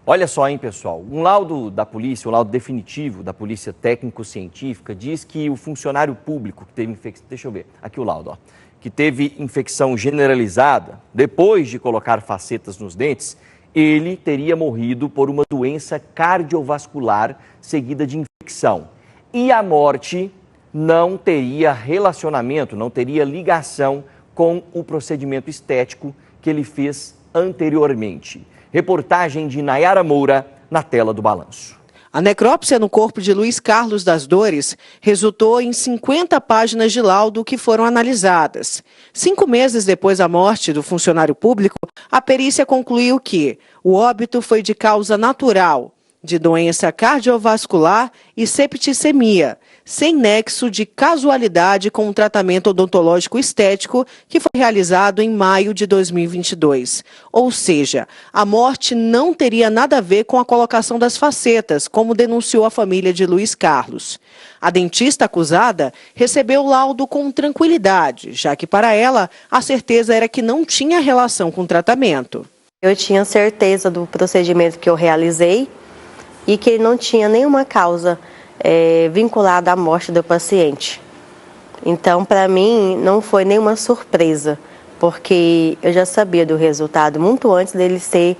Olha só, hein, pessoal, um laudo da polícia, um laudo definitivo da polícia técnico-científica diz que o funcionário público que teve infecção, deixa eu ver, aqui o laudo, ó, que teve infecção generalizada, depois de colocar facetas nos dentes, ele teria morrido por uma doença cardiovascular seguida de infecção. E a morte não teria relacionamento, não teria ligação com o procedimento estético que ele fez anteriormente. Reportagem de Nayara Moura na tela do Balanço. A necrópsia no corpo de Luiz Carlos das Dores resultou em 50 páginas de laudo que foram analisadas. 5 meses depois da morte do funcionário público, a perícia concluiu que o óbito foi de causa natural, de doença cardiovascular e septicemia, sem nexo de casualidade com o tratamento odontológico estético que foi realizado em maio de 2022. Ou seja, a morte não teria nada a ver com a colocação das facetas, como denunciou a família de Luiz Carlos. A dentista acusada recebeu o laudo com tranquilidade, já que para ela a certeza era que não tinha relação com o tratamento. Eu tinha certeza do procedimento que eu realizei e que ele não tinha nenhuma causa vinculada à morte do paciente. Então, para mim, não foi nenhuma surpresa, porque eu já sabia do resultado muito antes dele ser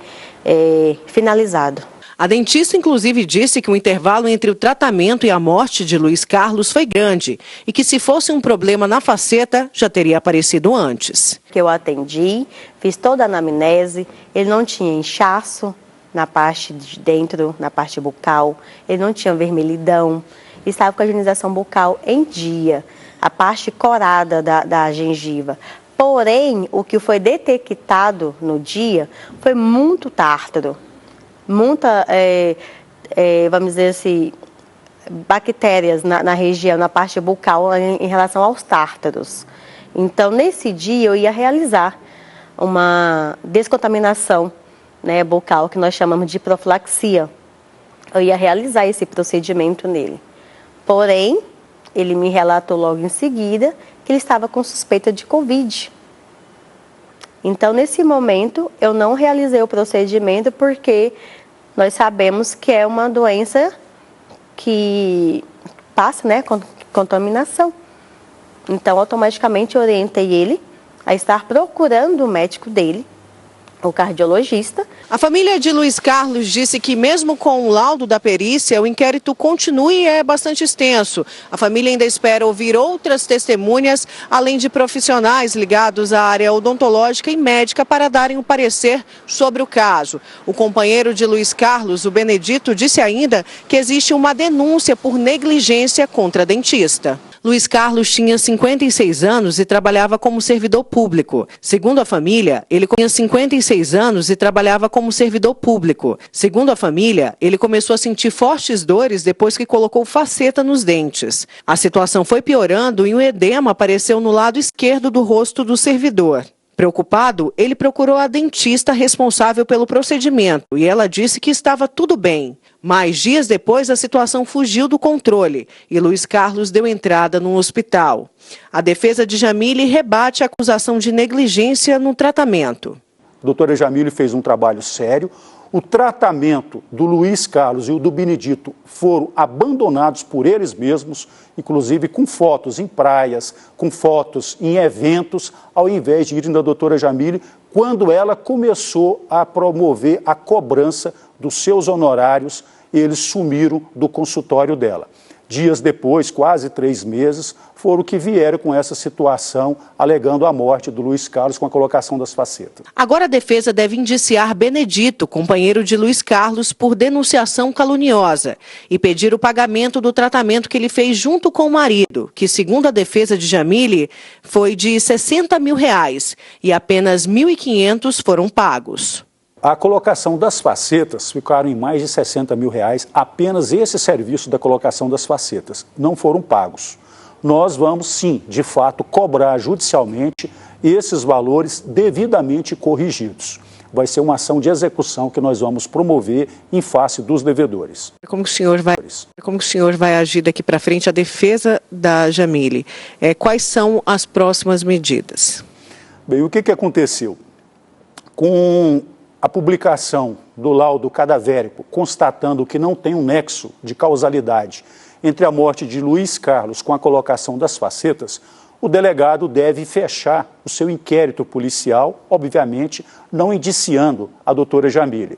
finalizado. A dentista, inclusive, disse que o intervalo entre o tratamento e a morte de Luiz Carlos foi grande e que, se fosse um problema na faceta, já teria aparecido antes. Eu atendi, fiz toda a anamnese, ele não tinha inchaço na parte de dentro, na parte bucal, ele não tinha vermelhidão, estava com a higienização bucal em dia, a parte corada da gengiva. Porém, o que foi detectado no dia foi muito tártaro, muita, vamos dizer assim, bactérias na região, na parte bucal em relação aos tártaros. Então, nesse dia eu ia realizar uma descontaminação bucal, que nós chamamos de profilaxia. Eu ia realizar esse procedimento nele. Porém, ele me relatou logo em seguida que ele estava com suspeita de Covid. Então, nesse momento, eu não realizei o procedimento porque nós sabemos que é uma doença que passa, com contaminação. Então, automaticamente, eu orientei ele a estar procurando o médico dele, o cardiologista. A família de Luiz Carlos disse que mesmo com o laudo da perícia, o inquérito continua e é bastante extenso. A família ainda espera ouvir outras testemunhas, além de profissionais ligados à área odontológica e médica para darem um parecer sobre o caso. O companheiro de Luiz Carlos, o Benedito, disse ainda que existe uma denúncia por negligência contra a dentista. Luiz Carlos tinha 56 anos e trabalhava como servidor público. Segundo a família, ele tinha 56 anos e trabalhava como servidor público. Segundo a família, ele começou a sentir fortes dores depois que colocou faceta nos dentes. A situação foi piorando e um edema apareceu no lado esquerdo do rosto do servidor. Preocupado, ele procurou a dentista responsável pelo procedimento e ela disse que estava tudo bem. Mas dias depois, a situação fugiu do controle e Luiz Carlos deu entrada no hospital. A defesa de Jamile rebate a acusação de negligência no tratamento. A doutora Jamile fez um trabalho sério. O tratamento do Luiz Carlos e o do Benedito foram abandonados por eles mesmos, inclusive com fotos em praias, com fotos em eventos, ao invés de irem da doutora Jamile, quando ela começou a promover a cobrança dos seus honorários, eles sumiram do consultório dela. Dias depois, quase 3 meses, foram que vieram com essa situação, alegando a morte do Luiz Carlos com a colocação das facetas. Agora a defesa deve indiciar Benedito, companheiro de Luiz Carlos, por denunciação caluniosa e pedir o pagamento do tratamento que ele fez junto com o marido, que, segundo a defesa de Jamile, foi de R$60 mil e apenas R$1.500 foram pagos. A colocação das facetas ficaram em mais de R$60 mil, apenas esse serviço da colocação das facetas, não foram pagos. Nós vamos sim, de fato, cobrar judicialmente esses valores devidamente corrigidos. Vai ser uma ação de execução que nós vamos promover em face dos devedores. Como que o senhor vai agir daqui para frente a defesa da Jamile? Quais são as próximas medidas? Bem, o que aconteceu? Com a publicação do laudo cadavérico constatando que não tem um nexo de causalidade entre a morte de Luiz Carlos com a colocação das facetas, o delegado deve fechar o seu inquérito policial, obviamente não indiciando a doutora Jamile.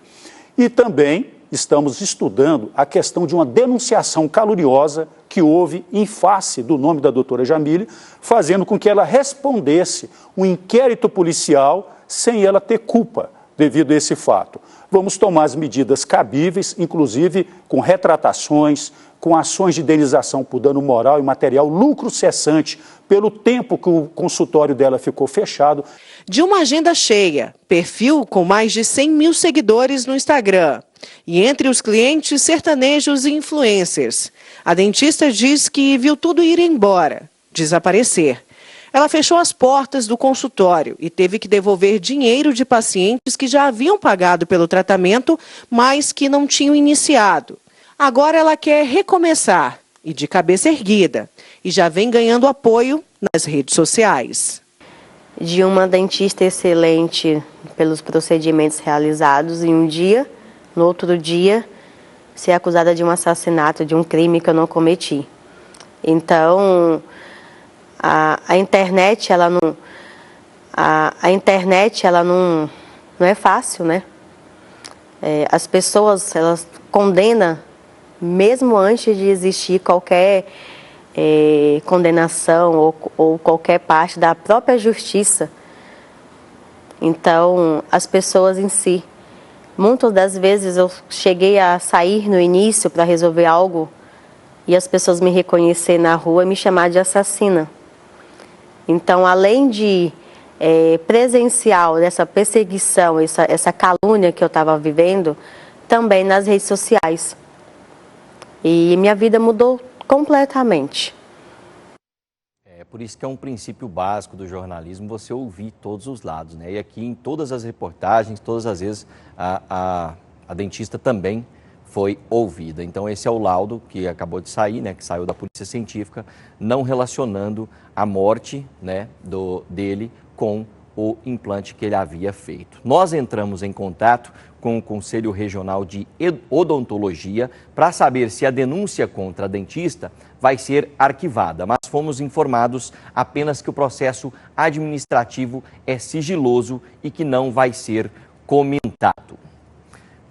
E também estamos estudando a questão de uma denunciação caluniosa que houve em face do nome da doutora Jamile, fazendo com que ela respondesse um inquérito policial sem ela ter culpa devido a esse fato. Vamos tomar as medidas cabíveis, inclusive com retratações, com ações de indenização por dano moral e material, lucro cessante pelo tempo que o consultório dela ficou fechado. De uma agenda cheia, perfil com mais de 100 mil seguidores no Instagram. E entre os clientes, sertanejos e influencers. A dentista diz que viu tudo ir embora, desaparecer. Ela fechou as portas do consultório e teve que devolver dinheiro de pacientes que já haviam pagado pelo tratamento, mas que não tinham iniciado. Agora ela quer recomeçar e de cabeça erguida e já vem ganhando apoio nas redes sociais. De uma dentista excelente pelos procedimentos realizados em um dia, no outro dia, ser acusada de um assassinato, de um crime que eu não cometi. Então, a internet, ela não é fácil, né? As pessoas, elas condenam mesmo antes de existir qualquer condenação ou qualquer parte da própria justiça. Então, as pessoas em si, muitas das vezes eu cheguei a sair no início para resolver algo e as pessoas me reconhecer na rua e me chamar de assassina. Então, além de presencial dessa perseguição, essa calúnia que eu estava vivendo, também nas redes sociais. E minha vida mudou completamente. É por isso que é um princípio básico do jornalismo você ouvir todos os lados, né? E aqui em todas as reportagens, todas as vezes, a dentista também foi ouvida. Então esse é o laudo que acabou de sair, né? Que saiu da Polícia Científica, não relacionando a morte, né, dele com o implante que ele havia feito. Nós entramos em contato com o Conselho Regional de Odontologia para saber se a denúncia contra a dentista vai ser arquivada, mas fomos informados apenas que o processo administrativo é sigiloso e que não vai ser comentado.